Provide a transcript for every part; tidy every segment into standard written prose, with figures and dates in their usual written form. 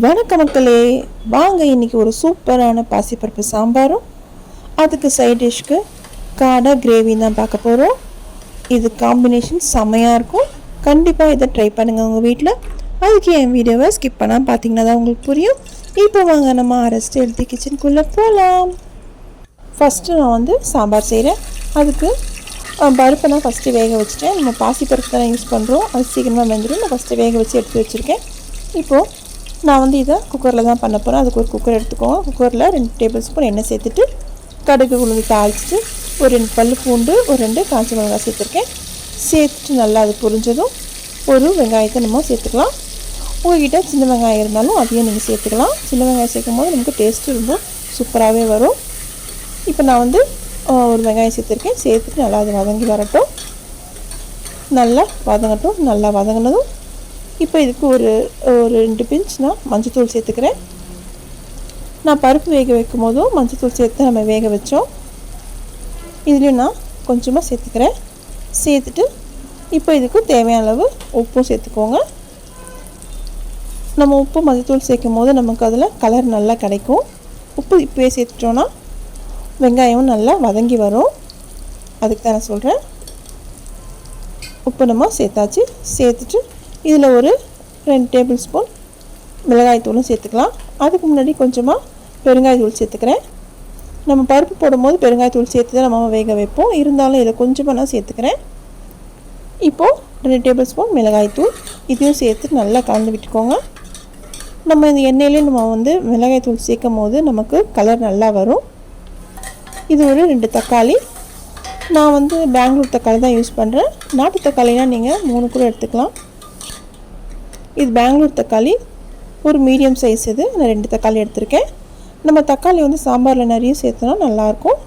வணக்கம் மக்களே, வாங்க இன்றைக்கி ஒரு சூப்பரான பாசிப்பருப்பு சாம்பாரும் அதுக்கு சைட் டிஷ்க்கு காடை கிரேவி தான் பார்க்க போகிறோம். இது காம்பினேஷன் செம்மையாக இருக்கும். கண்டிப்பாக இதை ட்ரை பண்ணுங்கள் உங்கள் வீட்டில். அதுக்கு என் வீடியோவை ஸ்கிப் பண்ணால் பார்த்தீங்கன்னா தான் உங்களுக்கு புரியும். இப்போ வாங்க நம்ம அரைச்சிட்டு எடுத்து கிச்சனுக்குள்ளே போகலாம். ஃபஸ்ட்டு நான் சாம்பார் செய்கிறேன். அதுக்கு பருப்பை நான் ஃபஸ்ட்டு வேக வச்சுட்டேன். நம்ம பாசிப்பருப்பு தான் யூஸ் பண்ணுறோம், அது சீக்கிரமாக வெந்துடும். நான் ஃபஸ்ட்டு வேக வச்சு எடுத்து வச்சுருக்கேன். இப்போது நான் இதை குக்கரில் தான் பண்ண போகிறேன். அதுக்கு ஒரு குக்கர் எடுத்துக்கோங்க. குக்கரில் 2 டேபிள் ஸ்பூன் எண்ணெய் சேர்த்துட்டு கடுகு உளுந்து தாளிச்சிட்டு ஒரு 2 பல் பூண்டு, ஒரு 2 காஞ்ச மிளகாய் சேர்த்துருக்கேன். சேர்த்துட்டு நல்லா அது புரிஞ்சதும் ஒரு வெங்காயத்தை நம்ம சேர்த்துக்கலாம். உங்கள்கிட்ட சின்ன வெங்காயம் இருந்தாலும் அதையும் நீங்கள் சேர்த்துக்கலாம். சின்ன வெங்காயம் சேர்க்கும் போது நமக்கு டேஸ்ட்டு ரொம்ப சூப்பராகவே வரும். இப்போ நான் ஒரு வெங்காயம் சேர்த்துருக்கேன். சேர்த்துட்டு நல்லா அது வதங்கி வரட்டும், நல்லா வதங்கட்டும். நல்லா வதங்கினதும் இப்போ இதுக்கு ஒரு 2 பிஞ்ச் நான் மஞ்சத்தூள் சேர்த்துக்கிறேன். நான் பருப்பு வேக வைக்கும் போதும் மஞ்சத்தூள் சேர்த்து நம்ம வேக வச்சோம். இதுலேயும் நான் கொஞ்சமாக சேர்த்துக்கிறேன். சேர்த்துட்டு இப்போ இதுக்கு தேவையான அளவு உப்பும் சேர்த்துக்கோங்க. நம்ம உப்பு மஞ்சத்தூள் சேர்க்கும் போது நமக்கு அதில் கலர் நல்லா கிடைக்கும். உப்பு இப்போவே சேர்த்துட்டோன்னா வெங்காயமும் நல்லா வதங்கி வரும். அதுக்கு தான் நான் சொல்கிறேன். உப்பு நம்ம சேர்த்தாச்சு. சேர்த்துட்டு இதில் ஒரு 2 டேபிள் ஸ்பூன் மிளகாய்த்தூளும் சேர்த்துக்கலாம். அதுக்கு முன்னாடி கொஞ்சமாக பெருங்காயத்தூள் சேர்த்துக்கிறேன். நம்ம பருப்பு போடும்போது பெருங்காயத்தூள் சேர்த்து தான் நம்ம வேக வைப்போம். இருந்தாலும் இதில் கொஞ்சமாக நான் சேர்த்துக்கிறேன். இப்போது 2 டேபிள் ஸ்பூன் மிளகாய்த்தூள் இதையும் சேர்த்து நல்லா கலந்து விட்டுக்கோங்க. நம்ம இந்த எண்ணெயிலே நம்ம மிளகாய்த்தூள் சேர்க்கும் போது நமக்கு கலர் நல்லா வரும். இது ஒரு 2 தக்காளி. நான் பெங்களூர் தக்காளி தான் யூஸ் பண்ணுறேன். நாட்டு தக்காளினா நீங்கள் 3 கூட எடுத்துக்கலாம். இது பெங்களூர் தக்காளி, ஒரு மீடியம் சைஸ். இது நான் 2 தக்காளி எடுத்திருக்கேன். நம்ம தக்காளி சாம்பாரில் நிறைய சேர்த்தோன்னா நல்லாயிருக்கும்.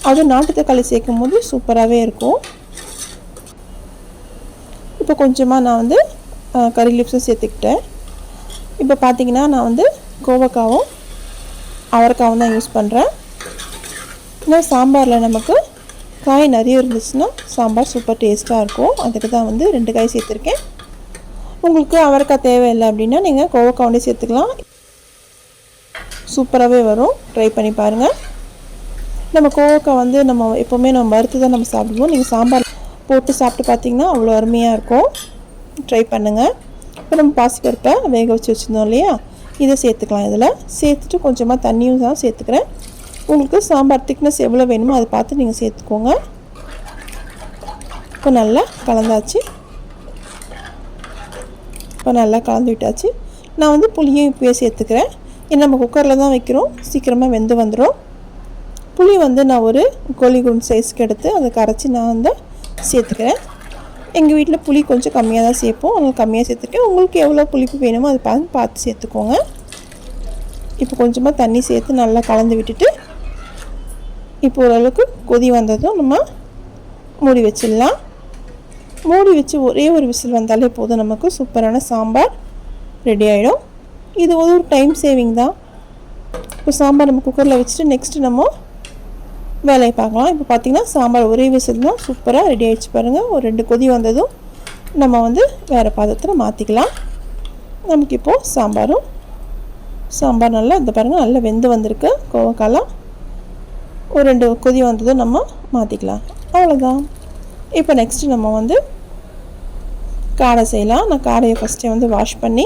அது நாட்டு தக்காளி சேர்க்கும் போது சூப்பராகவே இருக்கும். இப்போ கொஞ்சமாக நான் கறி லீவ்ஸும் சேர்த்துக்கிட்டேன். இப்போ பார்த்திங்கன்னா நான் கோவக்காவும் அவரைக்காவும் தான் யூஸ் பண்ணுறேன். ஏன்னா சாம்பாரில் நமக்கு காய் நிறைய இருந்துச்சுன்னா சாம்பார் சூப்பர் டேஸ்ட்டாக இருக்கும். அதுக்கு தான் 2 காய் சேர்த்துருக்கேன். உங்களுக்கு அவரைக்காய் தேவையில்லை அப்படின்னா நீங்கள் கோவக்காய் சேர்த்துக்கலாம். சூப்பராகவே வரும். ட்ரை பண்ணி பாருங்கள். நம்ம கோவக்காய் நம்ம எப்போவுமே நம்ம வறுத்து தான் நம்ம சாப்பிடுவோம். நீங்கள் சாம்பார் போட்டு சாப்பிட்டு பார்த்தீங்கன்னா அவ்வளோ அருமையாக இருக்கும். ட்ரை பண்ணுங்கள். இப்போ நம்ம பாசிப்பருப்பை வேக வச்சு வச்சுருந்தோம் இல்லையா, இதை சேர்த்துக்கலாம். இதில் சேர்த்துட்டு கொஞ்சமாக தண்ணியும் தான் சேர்த்துக்கிறேன். உங்களுக்கு சாம்பார் திக்னஸ் எவ்வளோ வேணுமோ அதை பார்த்து நீங்கள் சேர்த்துக்கோங்க. இப்போ நல்லா கலந்தாச்சு. இப்போ நல்லா கலந்து விட்டாச்சு. நான் புளியும் இப்போயே சேர்த்துக்கிறேன். ஏன்னா நம்ம குக்கரில் தான் வைக்கிறோம், சீக்கிரமாக வெந்து வந்துடும். புளி நான் ஒரு கோழி குண்டு சைஸ்க்கு எடுத்து அதை கரைச்சி நான் சேர்த்துக்கிறேன். எங்கள் வீட்டில் புளி கொஞ்சம் கம்மியாக தான் சேர்ப்போம், அதனால் கம்மியாக சேர்த்துருக்கேன். உங்களுக்கு எவ்வளோ புளிப்பு வேணுமோ அதை பார்த்து சேர்த்துக்கோங்க. இப்போ கொஞ்சமாக தண்ணி சேர்த்து நல்லா கலந்து விட்டுட்டு இப்போ ஓரளவுக்கு கொதி வந்ததும் நம்ம மூடி வச்சிடலாம். மூடி வச்சு ஒரே ஒரு விசில் வந்தாலே போதும், நமக்கு சூப்பரான சாம்பார் ரெடி ஆகிடும். இது ஒரு டைம் சேவிங் தான். இப்போ சாம்பார் நம்ம குக்கரில் வச்சுட்டு நெக்ஸ்ட்டு நம்ம வேலையை பார்க்கலாம். இப்போ பார்த்திங்கன்னா சாம்பார் ஒரே விசில் தான் சூப்பராக ரெடி ஆகிடுச்சு பாருங்கள். ஒரு 2 கொதி வந்ததும் நம்ம வேறு பாத்திரத்தில் மாற்றிக்கலாம். நமக்கு இப்போது சாம்பார் நல்லா இந்த பாருங்கள் நல்லா வெந்து வந்திருக்கு. கோவக்காலாம் ஒரு 2 கொதி வந்ததும் நம்ம மாற்றிக்கலாம். அவ்வளோதான். இப்போ நெக்ஸ்ட்டு நம்ம காடை செய்யலாம். நான் காடையை ஃபஸ்ட்டே வாஷ் பண்ணி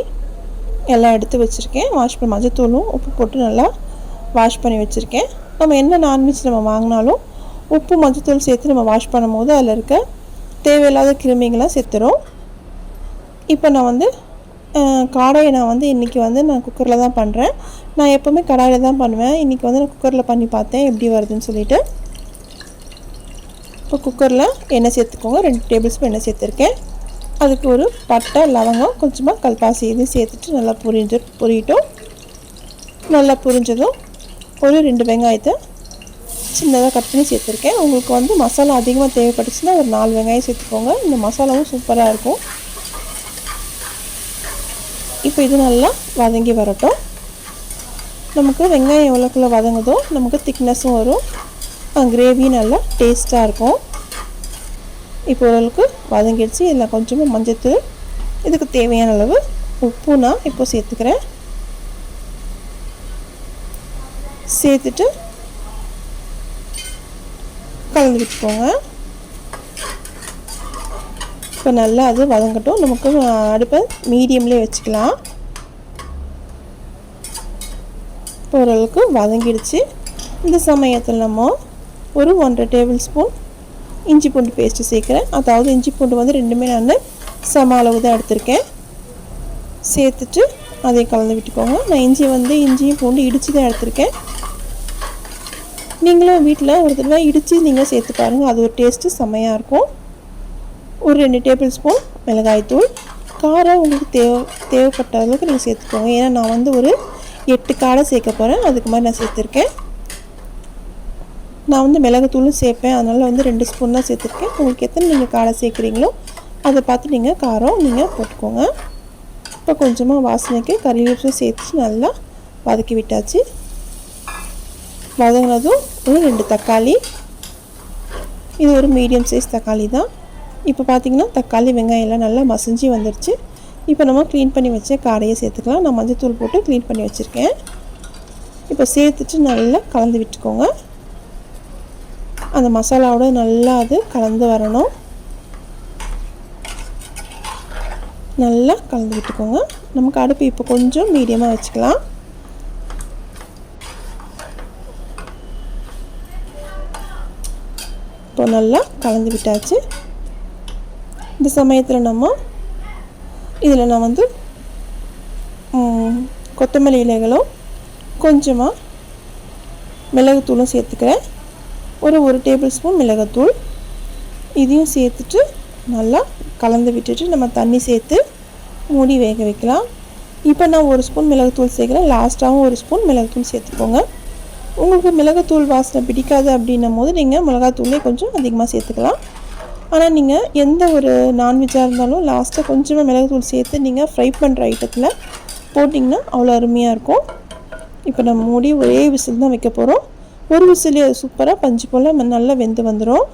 எல்லாம் எடுத்து வச்சுருக்கேன். வாஷ் பண்ணி மஞ்சத்தூளும் உப்பு போட்டு நல்லா வாஷ் பண்ணி வச்சுருக்கேன். நம்ம என்ன நான்வெஜ் நம்ம வாங்கினாலும் உப்பு மஞ்சத்தூள் சேர்த்து நம்ம வாஷ் பண்ணும் போது அதில் இருக்க தேவையில்லாத கிருமிகள்லாம் செத்துரும். இப்போ நான் காடையை நான் இன்றைக்கி நான் குக்கரில் தான் பண்ணுறேன். நான் எப்போவுமே கடாயில் தான் பண்ணுவேன். இன்றைக்கி நான் குக்கரில் பண்ணி பார்த்தேன் எப்படி வருதுன்னு சொல்லிவிட்டு. இப்போ குக்கரில் எண்ணெய் சேர்த்துக்கோங்க. 2 டேபிள் ஸ்பூன் எண்ணெய் சேர்த்துருக்கேன். அதுக்கு ஒரு பட்டை, லவங்கம், கொஞ்சமாக கல்பாசி இது சேர்த்துட்டு நல்லா பொரியட்டும். நல்லா புரிஞ்சதும் ஒரு 2 வெங்காயத்தை சின்னதாக கட் பண்ணி சேர்த்துருக்கேன். உங்களுக்கு மசாலா அதிகமாக தேவைப்பட்டுச்சுன்னா ஒரு 4 வெங்காயம் சேர்த்துக்கோங்க. இந்த மசாலாவும் சூப்பராக இருக்கும். இப்போ இது நல்லா வதங்கி வரட்டும். நமக்கு வெங்காயம் எவ்வளோக்குள்ளே வதங்குதோ நமக்கு திக்னஸும் வரும், கிரேவி நல்லா டேஸ்ட்டாக இருக்கும். இப்போ ஓரளவுக்கு வதங்கிடுச்சு. இதில் கொஞ்சமாக மஞ்சத்தூள், இதுக்கு தேவையான அளவு உப்பு நான் இப்போ சேர்த்துக்கிறேன். சேர்த்துட்டு கலந்து விட்டுக்கோங்க. இப்போ நல்லா அது வதங்கட்டும். நமக்கு அடுப்பை மீடியம்லேயே வச்சுக்கலாம். இப்போ ஓரளவுக்கு வதங்கிடுச்சு. இந்த சமயத்தில் நம்ம ஒரு 1.5 டேபிள் ஸ்பூன் இஞ்சி பூண்டு பேஸ்ட்டு சேர்க்குறேன். அதாவது இஞ்சி பூண்டு வந்து ரெண்டுமே நான் சம அளவு தான் எடுத்திருக்கேன். சேர்த்துட்டு அதை கலந்து விட்டுக்கோங்க. நான் இஞ்சியும் பூண்டு இடித்து தான் எடுத்திருக்கேன். நீங்களும் வீட்டில் ஒரு தடவை இடித்து நீங்கள் சேர்த்து பாருங்கள். அது ஒரு டேஸ்ட்டு செம்மையாக இருக்கும். ஒரு 2 டேபிள் ஸ்பூன் மிளகாய்த்தூள். காரம் உங்களுக்கு தேவைப்பட்ட அளவுக்கு நீங்கள் சேர்த்துக்கோங்க. ஏன்னா நான் வந்து ஒரு 8 காடை சேர்க்க போகிறேன். அதுக்கு மாதிரி நான் சேர்த்துருக்கேன். நான் வந்து மிளகுத்தூளும் சேர்ப்பேன். அதனால் வந்து 2 ஸ்பூன் தான் சேர்த்துருக்கேன். உங்களுக்கு எத்தனை நீங்கள் காடை சேர்க்குறீங்களோ அதை பார்த்து நீங்கள் காரம் நீங்கள் போட்டுக்கோங்க. இப்போ கொஞ்சமாக வாசனைக்கு கறி லீவ்ஸும் சேர்த்து நல்லா வதக்கி விட்டாச்சு. வதங்கினதும் ஒரு 2 தக்காளி. இது ஒரு மீடியம் சைஸ் தக்காளி தான். இப்போ பார்த்திங்கன்னா தக்காளி வெங்காயம் எல்லாம் நல்லா மசிஞ்சு வந்துடுச்சு. இப்போ நம்ம க்ளீன் பண்ணி வச்ச காடையை சேர்த்துக்கலாம். நான் மஞ்சத்தூள் போட்டு க்ளீன் பண்ணி வச்சுருக்கேன். இப்போ சேர்த்துட்டு நல்லா கலந்து விட்டுக்கோங்க. அந்த மசாலாவோட நல்லா அது கலந்து வரணும். நல்லா கலந்து விட்டுக்கோங்க. நமக்கு அடுப்பு இப்போ கொஞ்சம் மீடியமாக வச்சுக்கலாம். இப்போ நல்லா கலந்து விட்டாச்சு. இந்த சமயத்தில் இதில் நான் வந்து கொத்தமல்லி இலைகளும் கொஞ்சமாக மிளகுத்தூளும் சேர்த்துக்கிறேன். ஒரு டேபிள் ஸ்பூன் மிளகுத்தூள் இதையும் சேர்த்துட்டு நல்லா கலந்து விட்டுட்டு நம்ம தண்ணி சேர்த்து மூடி வேக வைக்கலாம். இப்போ நான் 1 ஸ்பூன் மிளகுத்தூள் சேர்க்குறேன். லாஸ்ட்டாகவும் 1 ஸ்பூன் மிளகுத்தூள் சேர்த்துக்கோங்க. உங்களுக்கு மிளகுத்தூள் வாசனை பிடிக்காது அப்படின்னும் போது நீங்கள் மிளகாத்தூளே கொஞ்சம் அதிகமாக சேர்த்துக்கலாம். ஆனால் நீங்கள் எந்த ஒரு நான்வெஜ்ஜாக இருந்தாலும் லாஸ்ட்டாக கொஞ்சமாக மிளகுத்தூள் சேர்த்து நீங்கள் ஃப்ரை பண்ணுற ஐட்டத்தில் போட்டிங்கன்னா அவ்வளோ அருமையாக இருக்கும். இப்போ நம்ம மூடி ஒரே விசில் தான் வைக்க போகிறோம். ஒரு விசிலே சூப்பராக பஞ்சு போல் நல்லா வெந்து வந்துடும்.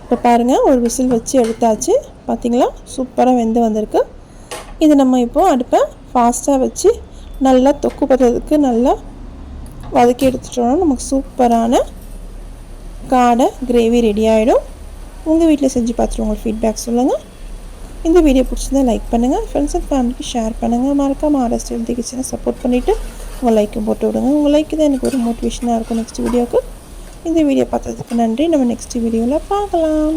இப்போ பாருங்கள், ஒரு விசில் வச்சு எடுத்தாச்சு. பார்த்திங்களா, சூப்பராக வெந்து வந்திருக்கு. இது நம்ம இப்போது அடுப்பை ஃபாஸ்ட்டாக வச்சு நல்லா தொக்கு பதத்துக்கு நல்லா வதக்கி எடுத்துட்டோம்னா நமக்கு சூப்பரான காடை கிரேவி ரெடி ஆகிடும். உங்கள் வீட்டில் செஞ்சு பார்த்துட்டு உங்களுக்கு ஃபீட்பேக் சொல்லுங்கள். இந்த வீடியோ பிடிச்சிருந்தா லைக் பண்ணுங்கள், ஃப்ரெண்ட்ஸ் அண்ட் ஃபேமிலிக்கு ஷேர் பண்ணுங்கள். மறக்காமல் ஆர்எஸ் ஹெல்தி கிச்சனை சப்போர்ட் பண்ணிவிட்டு உங்கள் லைக்கும் போட்டு விடுங்க. உங்கள் லைக்கு தான் எனக்கு ஒரு மோட்டிவேஷனாக இருக்கும் நெக்ஸ்ட் வீடியோவுக்கு. இந்த வீடியோ பார்த்ததுக்கு நன்றி. நம்ம நெக்ஸ்ட் வீடியோவில் பார்க்கலாம்.